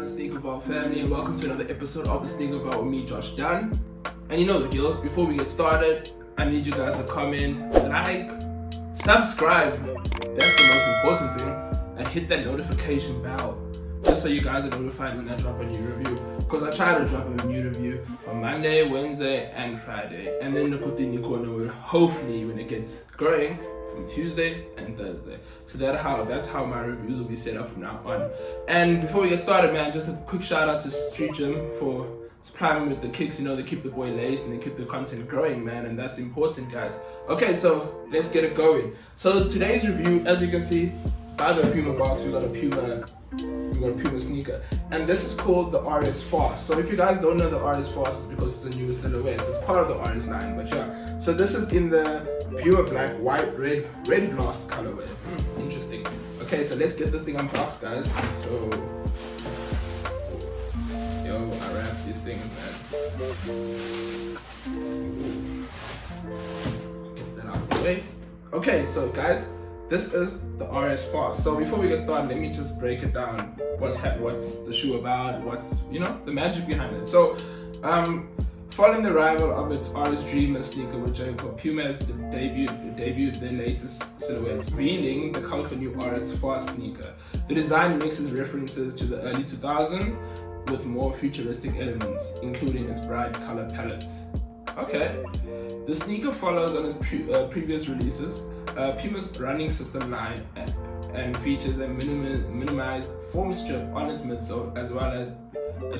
Sneakervault family, and welcome to another episode of the Sneakervault with me, Josh Dunn. And you know the deal, before we get started, I need you guys to comment, like, subscribe, that's the most important thing, and hit that notification bell, just so you guys are notified when I drop a new review. Because I try to drop a new review on Monday, Wednesday, and Friday, and then the Kutini Corner will hopefully, when it gets growing, from Tuesday and Thursday. So that's how my reviews will be set up from now on. And before we get started, man, just a quick shout out to Street Gym for supplying me with the kicks. You know, they keep the boy laced and they keep the content growing, man, and that's important, guys. Okay, so let's get it going. So today's review, as you can see, I got a Puma box, we got a Puma sneaker, and this is called the RS Fast. So if you guys don't know the RS Fast, it's because it's a newer silhouette. It's part of the RS line, but yeah. So this is in the pure black, white, red blast colorway. Interesting. Okay, so let's get this thing unboxed, guys. So, I wrapped this thing, man. Get that out of the way. Okay, so guys, this is the RS Fast. So before we get started, let me just break it down. What's the shoe about? What's the magic behind it? So, following the arrival of its RS Dreamer sneaker, which Puma has debuted their latest silhouettes, revealing the colorful new RS Fast sneaker. The design mixes references to the early 2000s with more futuristic elements, including its bright color palettes. Okay, the sneaker follows on its previous releases, Puma's running system line, and features a minimized foam strip on its midsole, as well as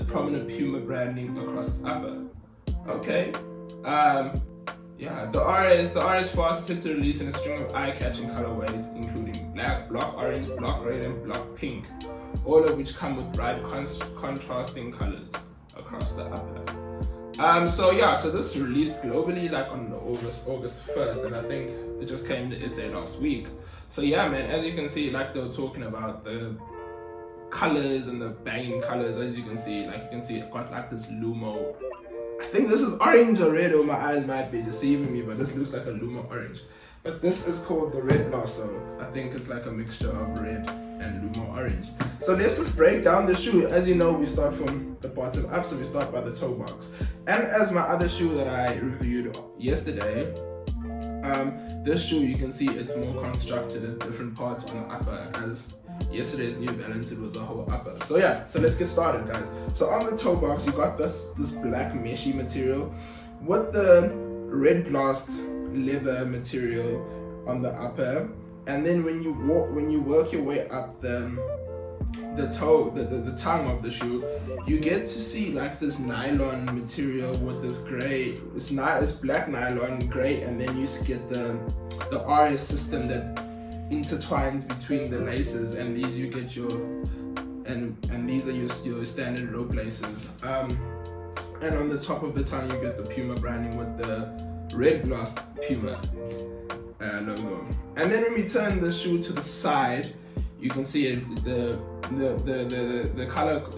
prominent Puma branding across its upper. Okay, the RS Fast is set to release in a string of eye-catching colorways, including black, block orange, block red, and block pink, all of which come with bright contrasting colors across the upper. So this is released globally like on August 1st, and I think it just came to SA last week. So yeah, man, as you can see, like they were talking about the colors and the banging colors, as you can see, it got like this Lumo. I think this is orange or red, or my eyes might be deceiving me, but this looks like a Lumo orange. But this is called the Red Blast, so I think it's like a mixture of red and Lumo orange. So let's just break down the shoe. As you know, we start from the bottom up, so we start by the toe box. And as my other shoe that I reviewed yesterday, this shoe, you can see it's more constructed in different parts on the upper. As yesterday's New Balance, it was a whole upper. So yeah, so let's get started, guys. So on the toe box, you got this black meshy material with the Red Blast leather material on the upper, and then when you work your way up the toe, the tongue of the shoe, you get to see like this nylon material with this gray, it's black nylon gray, and then you get the RS system that intertwines between the laces, and these you get and these are your standard rope laces. And on the top of the tongue, you get the Puma branding with the Red Blast Puma logo. And then when we turn the shoe to the side, you can see it, the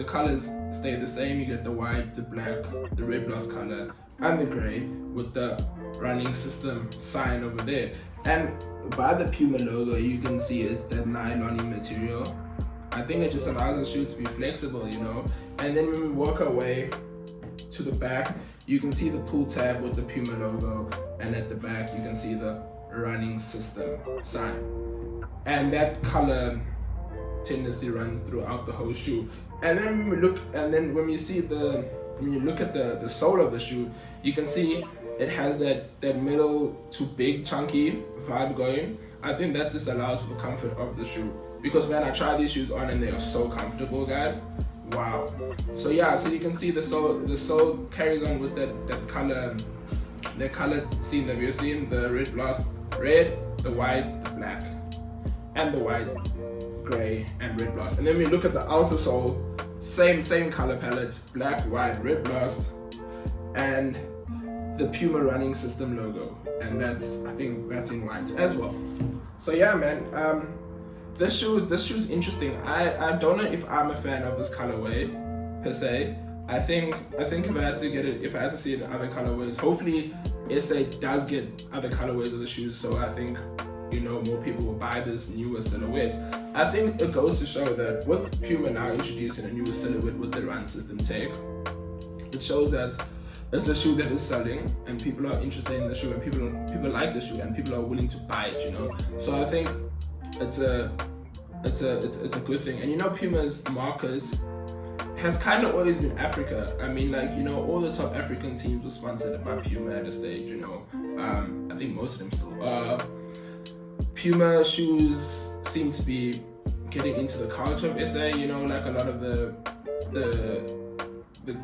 colors stay the same. You get the white, the black, the Red Blast color, and the gray with the running system sign over there. And by the Puma logo, you can see it's that nylon material. I think it just allows the shoe to be flexible, And then when we walk our way to the back, you can see the pull tab with the Puma logo, and at the back you can see the running system sign. And that color tendency runs throughout the whole shoe. And then when you look at the sole of the shoe, you can see it has that middle to big chunky vibe going. I think that just allows for the comfort of the shoe. Because man, I tried these shoes on and they are so comfortable, guys. Wow. So yeah, so you can see the sole carries on with that color, the color scheme that we're seeing, the red blast, red, the white, the black, and the white, gray, and red blast. And then we look at the outer sole, same color palette, black, white, red blast, and the Puma running system logo. And I think that's in white as well. So yeah, man, this shoe's interesting. I don't know if I'm a fan of this colorway per se. I think if I had to get it, if I had to see it in other colorways, hopefully SA does get other colorways of the shoes. So I think, you know, more people will buy this newer silhouette. I think it goes to show that with Puma now introducing a newer silhouette with the run system tech, it shows that it's a shoe that is selling and people are interested in the shoe and people like the shoe and people are willing to buy it, you know. So I think it's a good thing. And you know, Puma's market has kind of always been Africa. I mean, like, you know, all the top African teams were sponsored by Puma at a stage, you know. I think most of them still are. Puma shoes seem to be getting into the culture of SA, you know, like a lot of the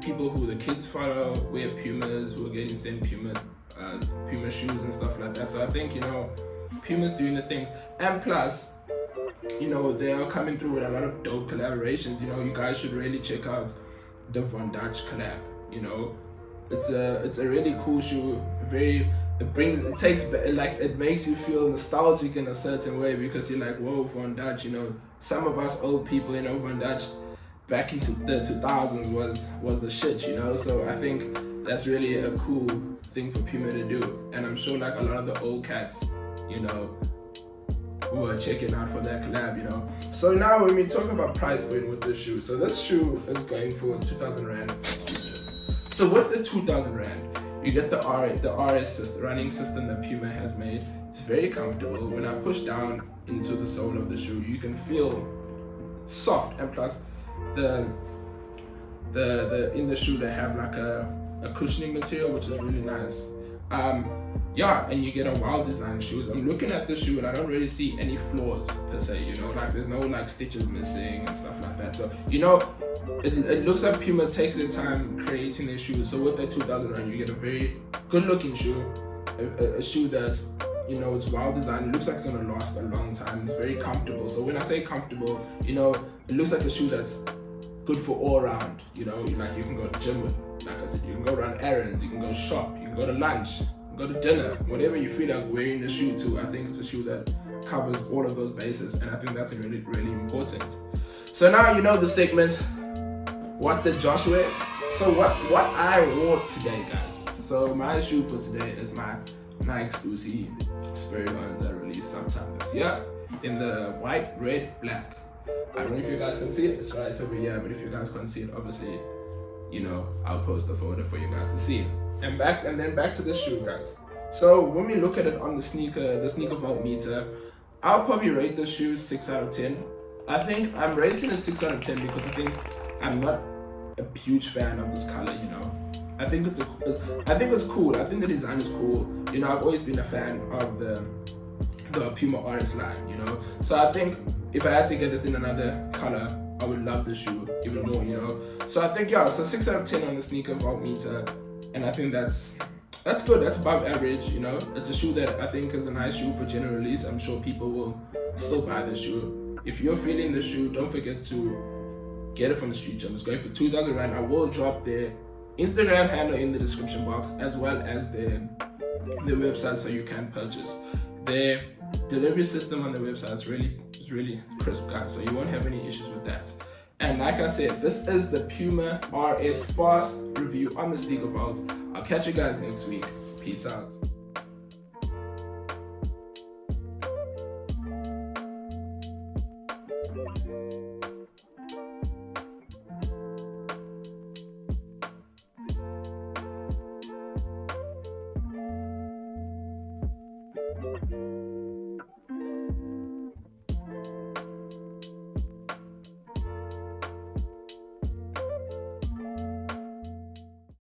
people who the kids follow wear Pumas, who are getting sent Puma shoes and stuff like that. So I think, you know, Puma's doing the things. And plus, you know, they are coming through with a lot of dope collaborations. You know, you guys should really check out the Von Dutch collab. You know, it's a really cool shoe. It makes you feel nostalgic in a certain way, because you're like, whoa, Von Dutch. You know, some of us old people, you know, Von Dutch back into the 2000s was the shit. You know, so I think that's really a cool thing for Puma to do. And I'm sure like a lot of the old cats, you know, who are checking out for that collab, you know. So now when we talk about price point with this shoe, so this shoe is going for 2,000 Rand. So with the 2,000 Rand, you get the RS running system that Puma has made. It's very comfortable. When I push down into the sole of the shoe, you can feel soft, and plus the in the shoe they have like a cushioning material, which is really nice. Yeah, and you get a wild design shoes. I'm looking at the shoe and I don't really see any flaws per se, you know, like there's no like stitches missing and stuff like that. So, you know, it looks like Puma takes their time creating their shoes. So with the 2,000 Rand, you get a very good looking shoe, a shoe that's, you know, it's well designed. It looks like it's gonna last a long time. It's very comfortable. So when I say comfortable, you know, it looks like a shoe that's good for all around. You know, like you can go to gym with, like I said, you can go run errands, you can go shop, you can go to lunch, go to dinner, whatever you feel like wearing the shoe to. I think it's a shoe that covers all of those bases, and I think that's really, really important. So now you know the segment, what did Josh wear? So what I wore today, guys. So my shoe for today is my Nike Stussy Spirit ones I released sometime this year in the white, red, black. I don't know if you guys can see it, it's right over here, but if you guys can't see it, obviously, you know, I'll post a photo for you guys to see it. And then back to this shoe, guys. So when we look at it on the sneakervault meter, I'll probably rate this shoe 6 out of 10. I think I'm rating it 6 out of 10 because I think I'm not a huge fan of this color, you know. I think it's cool. I think the design is cool. You know, I've always been a fan of the Puma Rs line, you know. So I think if I had to get this in another color, I would love the shoe even more, you know. So I think, yeah, so 6 out of 10 on the sneakervault meter. And I think that's good. That's above average, you know. It's a shoe that I think is a nice shoe for general release. I'm sure people will still buy the shoe. If you're feeling the shoe, don't forget to get it from the street gym. It's going for 2,000 Rand. I will drop their Instagram handle in the description box, as well as their website, so you can purchase. Their delivery system on the website is really crisp, guys. So you won't have any issues with that. And like I said, this is the Puma Rs Fast review on the sneakervault. I'll catch you guys next week. Peace out.